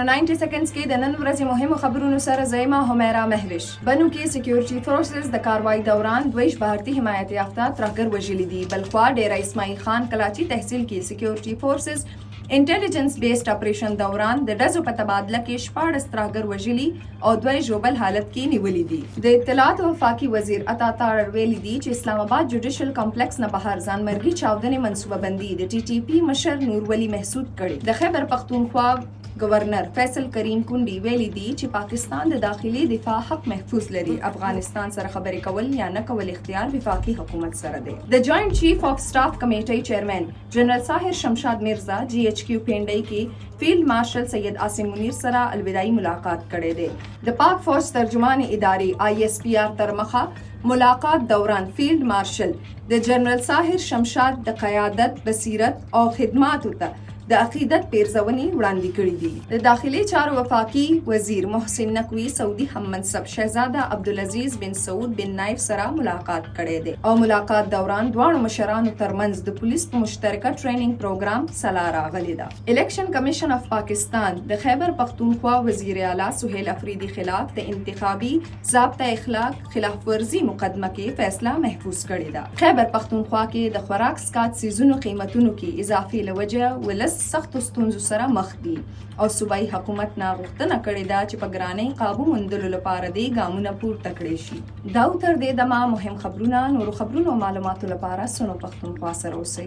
نو 90 سیکنډز کې د نن ورځې مهمو خبرونو سره زیمه همیرا مهوش. بنو کې سکیورټي فورسز د کاروایی دوران دویش بھارتی حمایت یافته ترهګر وژلي دي. بلخوا ډیره اسماعیل خان کلاچی تحصیل کې سکیورټي فورسز انټيليجنس بیسډ اپریشن دوران د ډزو په تبادله کې 14 ترهګر وژلي او دوی ژوبل حالت کې نیولي دي. د اطلاعات او وفاقي وزیر عطا تاړر ویلي دي چې اسلام آباد جوډیشل کمپلیکس نه بهر ځانمرګي چاودنې منصوبه بندي د ټي ټي پی مشر نور ولی محسود کړي. د خیبر پختونخوا گورنر فیصل کریم کونډي ویلي دي چې پاکستان د داخلي دفاع حق محفوظ لري. افغانستان سره خبرې کول یا نه کول اختیار وفاقي حکومت سره دی. د جوائنٹ چیف آف سٹاف کمیټي چیئرمین جنرال طاهر شمشاد مرزا جی ایچ کیو پینډای کې فیلډ مارشل سید عاصم منیر سره الوداعي ملاقات کړی دی. د پاک فوج ترجمان ادارې آئی ایس پی آر تر مخه ملاقات دوران فیلډ مارشل د جنرال طاهر شمشاد د قیادت بصیرت او خدماتو ته د عقیدت پیرزونې وړاندې کړي دي. د داخلي چارو وفاقي وزیر محسن نقوی سعودي هم منصب شهزاده عبدالعزیز بن سعود بن نایف سره ملاقات کړی دی او ملاقات دوران دواړو مشرانو ترمنځ د پولیس په مشترکه ټریننګ پروګرام سلا راغلی ده. الیکشن کمیشن اف پاکستان د خیبر پختونخوا وزیر اعلی سہیل افریدی خلاف د انتخابي ضابطه اخلاق خلاف ورزي مقدمه کې فیصله محفوظ کړې ده. خیبر پختونخوا کې د خوراک سکات سیزونو قیمتونو کې اضافي لوجه ولس سختو ستونزو سره مخ دي او صوبایي حکومت نه غوښتنه کړې ده چې په ګرانۍ قابو موندلو لپاره دې ګامونه پورته کړي شي. دا تر دې دمه مهم خبرونه نورو خبرونو او معلوماتو لپاره سنو پښتونخوا سره اوسئ.